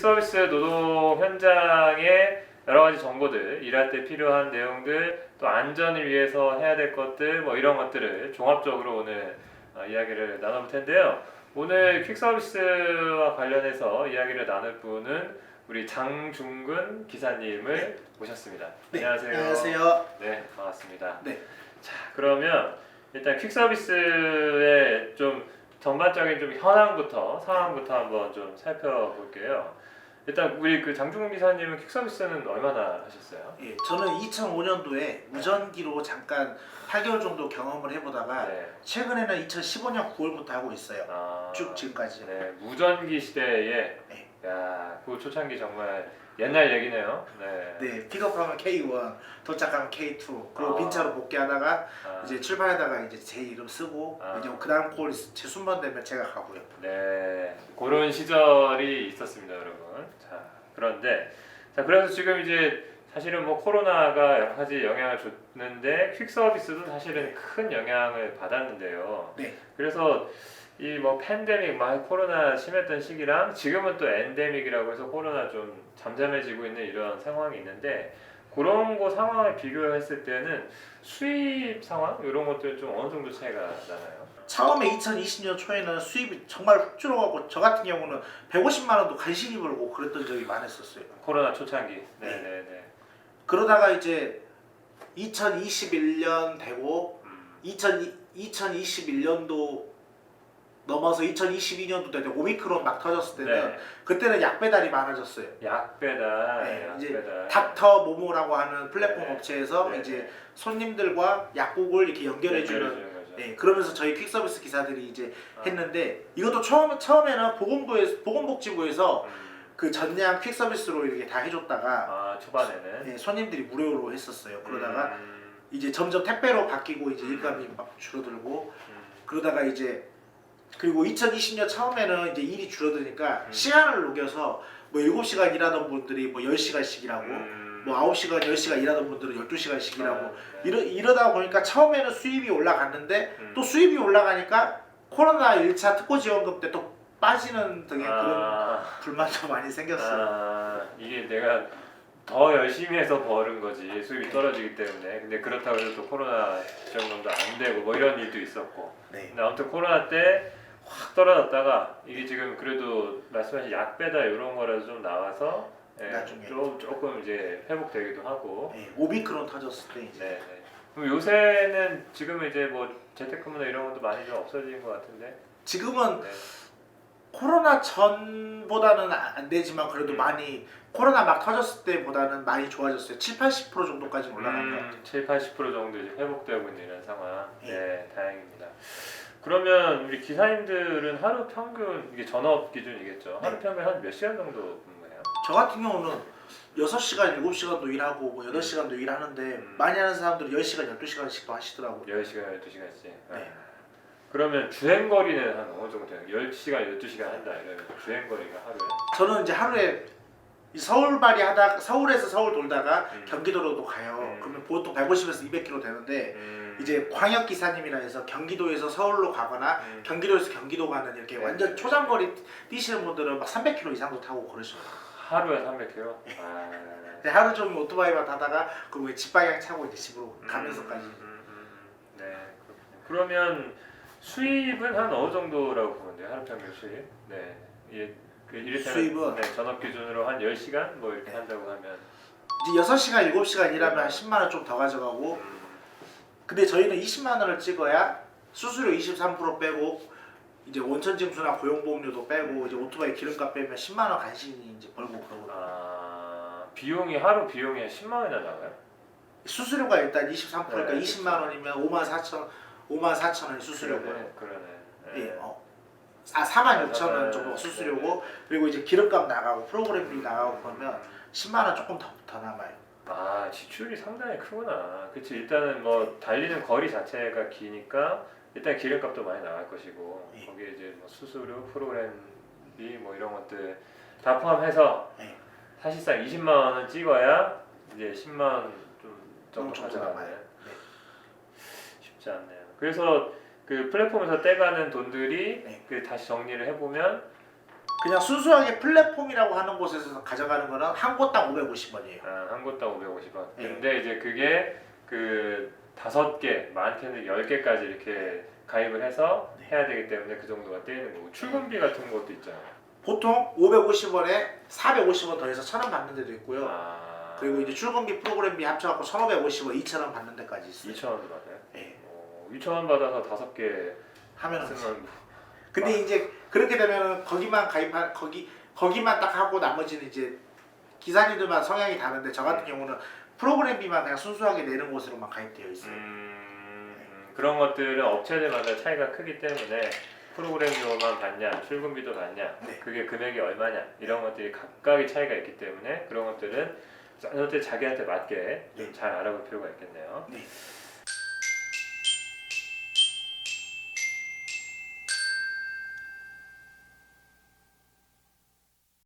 퀵서비스 노동 현장의 여러 가지 정보들, 일할 때 필요한 내용들, 또 안전을 위해서 해야 될 것들, 뭐 이런 것들을 종합적으로 오늘 이야기를 나눠볼 텐데요. 오늘 퀵서비스와 관련해서 이야기를 나눌 분은 우리 장중근 기사님을 모셨습니다. 네, 안녕하세요. 안녕하세요. 네, 반갑습니다. 네. 자, 그러면 일단 퀵서비스의 좀 전반적인 좀 현황부터 상황부터 한번 좀 살펴볼게요. 일단 우리 그 장중근 기사님은 퀵서비스는 얼마나 하셨어요? 예, 저는 2005년도에 무전기로 잠깐 8개월 정도 경험을 해보다가 네. 최근에는 2015년 9월부터 하고 있어요. 아, 쭉 지금까지. 네, 무전기 시대에 네. 야, 그 초창기 정말 옛날 얘기네요. 네. 네, 픽업하면 K1, 도착하면 K2, 그리고 아. 빈차로 복귀하다가 아, 이제 출발하다가 이제 제 이름 쓰고 아. 이제 그 다음 콜 제 순번 되면 제가 가고요. 네, 그런 시절이 있었습니다, 여러분. 자, 그런데 자, 그래서 지금 이제 사실은 뭐 코로나가 여러 가지 영향을 줬는데 퀵서비스도 사실은 큰 영향을 받았는데요. 네. 그래서 이 뭐 팬데믹, 막 코로나 심했던 시기랑 지금은 또 엔데믹이라고 해서 코로나 좀 잠잠해지고 있는 이런 상황이 있는데 그런 거 상황을 비교했을 때는 수입 상황 이런 것들은 좀 어느 정도 차이가 나나요? 처음에 2020년 초에는 수입이 정말 훅 줄어가고 저 같은 경우는 150만 원도 간신히 벌고 그랬던 적이 많았었어요. 코로나 초창기. 네네네. 그러다가 이제 2021년 되고 2021년도 넘어서 2022년도 때 오미크론 막 터졌을 때는 네. 그때는 약 배달이 많아졌어요. 약 배달. 네, 약 이제 배달. 닥터 모모라고 하는 플랫폼 네. 업체에서 네. 이제 손님들과 약국을 이렇게 연결해주는 연결해주는 거죠. 네, 그러면서 저희 퀵서비스 기사들이 이제 아. 했는데 이것도 처음에는 보건복지부에서 그 전량 퀵서비스로 이렇게 다 해줬다가 아, 초반에는. 네, 손님들이 무료로 했었어요. 그러다가 음, 이제 점점 택배로 바뀌고 이제 일감이 막 줄어들고 그러다가 이제 그리고 2020년 처음에는 이제 일이 줄어드니까 시간을 녹여서 뭐 7시간 일하던 분들이 뭐 10시간씩 일하고 뭐 9시간, 10시간 일하던 분들은 12시간씩 일하고 이러다 보니까 처음에는 수입이 올라갔는데 또 수입이 올라가니까 코로나 1차 특고 지원금 때 또 빠지는 등의 그런 불만도 많이 생겼어요. 아, 이게 내가 더 열심히 해서 버는 거지 수입이 떨어지기 때문에. 근데 그렇다고 해서 또 코로나 지원금도 안 되고 뭐 이런 일도 있었고. 네. 근데 아무튼 코로나 때 확 떨어졌다가 이게 지금 그래도 말씀하신 약 배달 이런 거라도 좀 나와서 예, 나중에. 조금 이제 회복되기도 하고. 네, 오미크론 터졌을 때 이제 네. 네. 그럼 요새는 지금은 이제 뭐 재택근무나 이런 것도 많이 좀 없어진 것 같은데. 지금은 네. 코로나 전보다는 안 되지만 그래도 많이 코로나 막 터졌을 때보다는 많이 좋아졌어요. 70-80% 정도까지 올라간 것 같아요. 70-80% 정도 이제 회복되고 있는 이런 상황. 네. 네, 다행입니다. 그러면 우리 기사님들은 하루 평균 이게 전업 기준이겠죠. 하루 네. 평균 한 몇 시간 정도 근무해요? 저 같은 경우는 6시간, 7시간도 일하고 뭐 8시간도 일하는데 많이 하는 사람들은 10시간, 12시간씩도 하시더라고요. 10시간, 12시간씩. 네. 그러면 주행 거리는 한 어느 정도 되나요? 10시간, 12시간 한다 이러면 주행 거리가 하루에? 저는 이제 하루에 이 서울발이 하다 서울에서 서울 돌다가 음. 경기도로도 가요. 그러면 보통 150에서 200km 되는데 이제 광역 기사님이라 해서 경기도에서 서울로 가거나 경기도에서 경기도 가는 이렇게 네. 완전 초장거리 뛰시는 분들은 막 300km 이상도 타고 그러시죠. 하루에 300km? 아. 근데 하루 종일 오토바이만 타다가 그리고 집방향 차고 이제 집으로 가면서까지. 네, 그렇군요. 그러면 수입은 한 어느 정도라고 보면 돼요? 하루 평균 수입? 네. 이게 그 이를테면 수입은? 네, 전업 기준으로 한 10시간 뭐 이렇게 네. 한다고 하면 이제 6시간, 7시간 일하면 한 10만 원 좀 더 가져가고 근데 저희는 20만 원을 찍어야 수수료 23% 빼고 이제 원천징수나 고용보험료도 빼고 이제 오토바이 기름값 빼면 10만 원 간신히 이제 벌고 그러거든요. 아, 비용이 하루 비용이 10만 원이나 나가요? 수수료가 일단 23%니까 네, 20만 원이면 5만 4천 원이 수수료고요. 그러네. 예, 4만 6천 원 정도 수수료고 그리고 이제 기름값 나가고 프로그램비 나가고 그러면 10만 원 조금 더 남아요. 아, 지출이 상당히 크구나. 그치, 일단은 뭐 달리는 거리 자체가 기니까 일단 기름값도 많이 나갈 것이고 네. 거기에 이제 뭐 수수료, 프로그램비 뭐 이런 것들 다 포함해서 네. 사실상 20만 원은 찍어야 이제 10만 원 좀 정도 정도 가져가네. 남아요. 네. 쉽지 않네요. 그래서 그 플랫폼에서 떼가는 돈들이 네. 그 다시 정리를 해보면 그냥 순수하게 플랫폼이라고 하는 곳에서 가져가는 거는 한 곳당 550원이에요. 아, 한 곳당 550원. 네. 근데 이제 그게 그 5개, 많게는 10개까지 이렇게 가입을 해서 해야 되기 때문에 그 정도가 떼이는 거고 출근비 같은 것도 있잖아요. 보통 550원에 450원 더해서 1,000원 받는 데도 있고요. 아, 그리고 이제 출근비 프로그램비 합쳐갖고 1,550원, 2,000원 받는 데까지 있어요. 2,000원도 받아요? 네. 2,000원 받아서 5개 하면은 쓰면 근데 이제 그렇게 되면은 거기만 가입한 거기만 딱 하고 나머지는 이제 기사님들만 성향이 다른데 저 같은 경우는 프로그램비만 그냥 순수하게 내는 곳으로만 가입되어 있어요. 그런 것들은 업체들마다 차이가 크기 때문에 프로그램료만 받냐, 출근비도 받냐, 네. 그게 금액이 얼마냐 이런 것들이 각각의 차이가 있기 때문에 그런 것들은 자기한테 맞게 네. 잘 알아볼 필요가 있겠네요. 네.